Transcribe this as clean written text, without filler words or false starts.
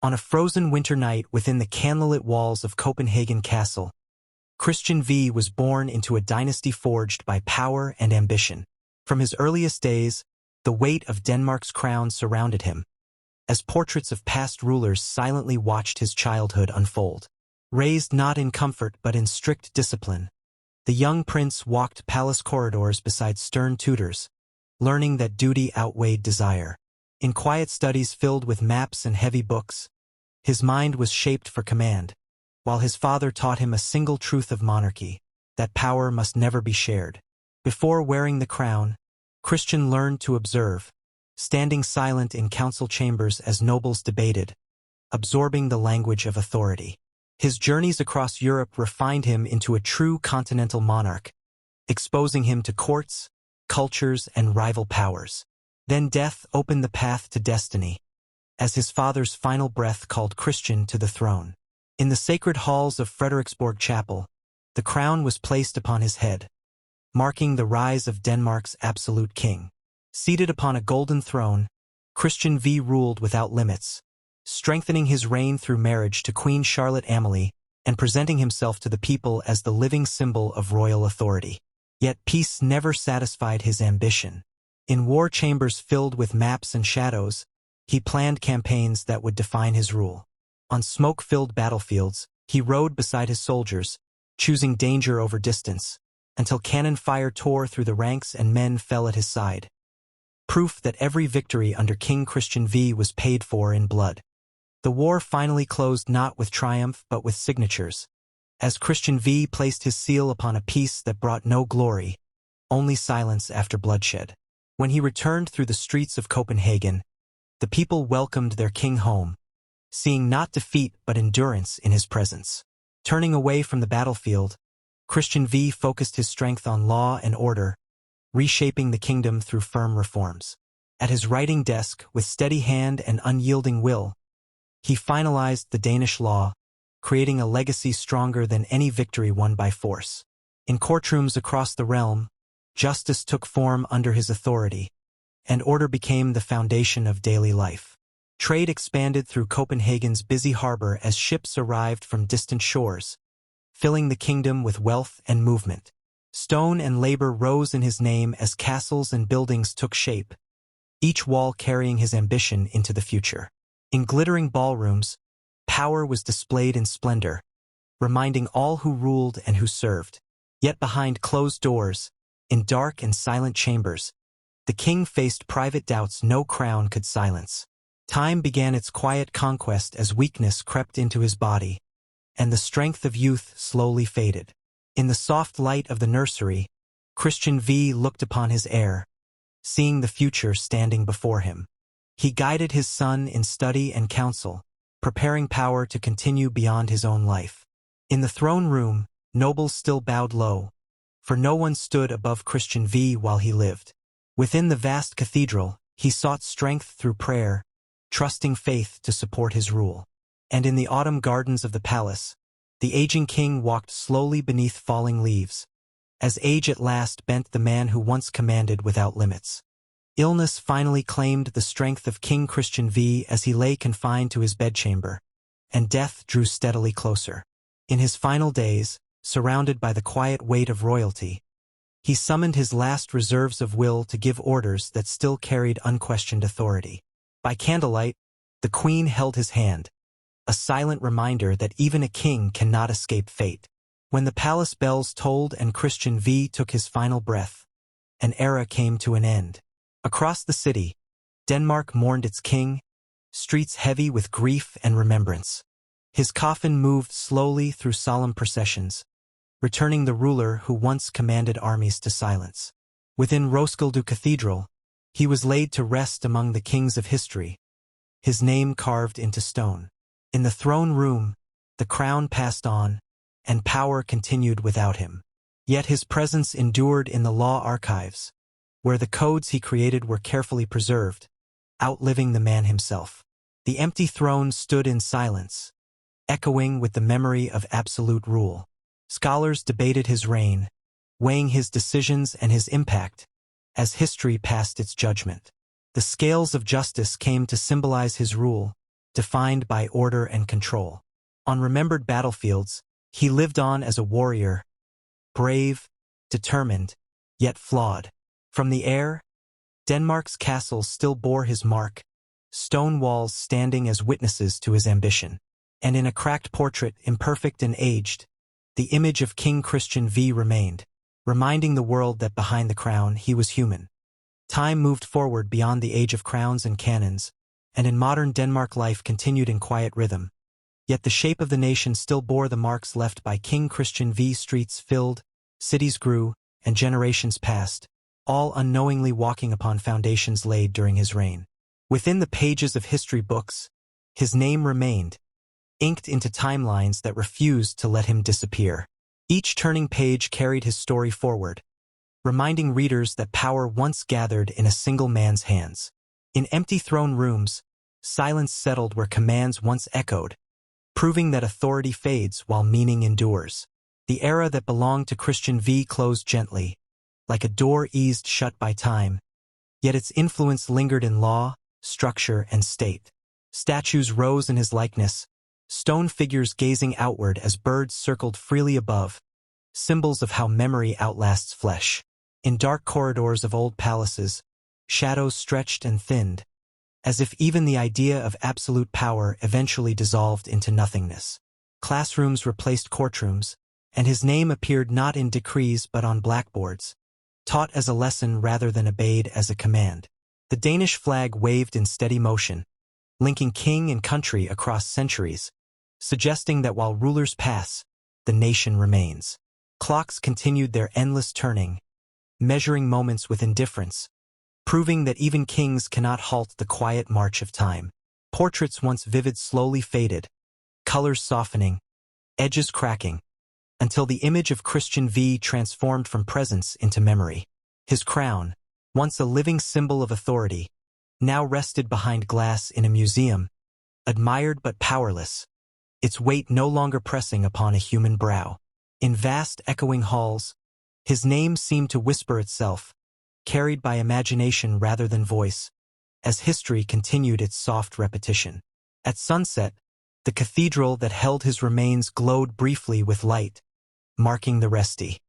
On a frozen winter night within the candlelit walls of Copenhagen Castle, Christian V was born into a dynasty forged by power and ambition. From his earliest days, the weight of Denmark's crown surrounded him, as portraits of past rulers silently watched his childhood unfold. Raised not in comfort but in strict discipline, the young prince walked palace corridors beside stern tutors, learning that duty outweighed desire. In quiet studies filled with maps and heavy books, his mind was shaped for command, while his father taught him a single truth of monarchy, that power must never be shared. Before wearing the crown, Christian learned to observe, standing silent in council chambers as nobles debated, absorbing the language of authority. His journeys across Europe refined him into a true continental monarch, exposing him to courts, cultures, and rival powers. Then death opened the path to destiny, as his father's final breath called Christian to the throne. In the sacred halls of Frederiksborg Chapel, the crown was placed upon his head, marking the rise of Denmark's absolute king. Seated upon a golden throne, Christian V ruled without limits, strengthening his reign through marriage to Queen Charlotte Amalie and presenting himself to the people as the living symbol of royal authority. Yet peace never satisfied his ambition. In war chambers filled with maps and shadows, he planned campaigns that would define his rule. On smoke-filled battlefields, he rode beside his soldiers, choosing danger over distance, until cannon fire tore through the ranks and men fell at his side. Proof that every victory under King Christian V was paid for in blood. The war finally closed not with triumph but with signatures, as Christian V placed his seal upon a peace that brought no glory, only silence after bloodshed. When he returned through the streets of Copenhagen, the people welcomed their king home, seeing not defeat but endurance in his presence. Turning away from the battlefield, Christian V focused his strength on law and order, reshaping the kingdom through firm reforms. At his writing desk, with steady hand and unyielding will, he finalized the Danish law, creating a legacy stronger than any victory won by force. In courtrooms across the realm, justice took form under his authority, and order became the foundation of daily life. Trade expanded through Copenhagen's busy harbor as ships arrived from distant shores, filling the kingdom with wealth and movement. Stone and labor rose in his name as castles and buildings took shape, each wall carrying his ambition into the future. In glittering ballrooms, power was displayed in splendor, reminding all who ruled and who served. Yet behind closed doors, in dark and silent chambers, the king faced private doubts no crown could silence. Time began its quiet conquest as weakness crept into his body, and the strength of youth slowly faded. In the soft light of the nursery, Christian V looked upon his heir, seeing the future standing before him. He guided his son in study and counsel, preparing power to continue beyond his own life. In the throne room, nobles still bowed low, for no one stood above Christian V while he lived. Within the vast cathedral, he sought strength through prayer, trusting faith to support his rule. And in the autumn gardens of the palace, the aging king walked slowly beneath falling leaves, as age at last bent the man who once commanded without limits. Illness finally claimed the strength of King Christian V as he lay confined to his bedchamber, and death drew steadily closer. In his final days, surrounded by the quiet weight of royalty, he summoned his last reserves of will to give orders that still carried unquestioned authority. By candlelight, the queen held his hand, a silent reminder that even a king cannot escape fate. When the palace bells tolled and Christian V took his final breath, an era came to an end. Across the city, Denmark mourned its king, streets heavy with grief and remembrance. His coffin moved slowly through solemn processions, returning the ruler who once commanded armies to silence. Within Roskilde Cathedral, he was laid to rest among the kings of history, his name carved into stone. In the throne room, the crown passed on, and power continued without him. Yet his presence endured in the law archives, where the codes he created were carefully preserved, outliving the man himself. The empty throne stood in silence, echoing with the memory of absolute rule. Scholars debated his reign, weighing his decisions and his impact, as history passed its judgment. The scales of justice came to symbolize his rule, defined by order and control. On remembered battlefields, he lived on as a warrior, brave, determined, yet flawed. From the air, Denmark's castles still bore his mark, stone walls standing as witnesses to his ambition. And in a cracked portrait, imperfect and aged, the image of King Christian V remained, reminding the world that behind the crown he was human. Time moved forward beyond the age of crowns and cannons, and in modern Denmark life continued in quiet rhythm. Yet the shape of the nation still bore the marks left by King Christian V. Streets filled, cities grew, and generations passed, all unknowingly walking upon foundations laid during his reign. Within the pages of history books, his name remained, inked into timelines that refused to let him disappear. Each turning page carried his story forward, reminding readers that power once gathered in a single man's hands. In empty throne rooms, silence settled where commands once echoed, proving that authority fades while meaning endures. The era that belonged to Christian V closed gently, like a door eased shut by time, yet its influence lingered in law, structure, and state. Statues rose in his likeness, stone figures gazing outward as birds circled freely above, symbols of how memory outlasts flesh. In dark corridors of old palaces, shadows stretched and thinned, as if even the idea of absolute power eventually dissolved into nothingness. Classrooms replaced courtrooms, and his name appeared not in decrees but on blackboards, taught as a lesson rather than obeyed as a command. The Danish flag waved in steady motion, linking king and country across centuries, suggesting that while rulers pass, the nation remains. Clocks continued their endless turning, measuring moments with indifference, proving that even kings cannot halt the quiet march of time. Portraits once vivid slowly faded, colors softening, edges cracking, until the image of Christian V transformed from presence into memory. His crown, once a living symbol of authority, now rested behind glass in a museum, admired but powerless, its weight no longer pressing upon a human brow. In vast echoing halls, his name seemed to whisper itself, carried by imagination rather than voice, as history continued its soft repetition. At sunset, the cathedral that held his remains glowed briefly with light, marking the resti.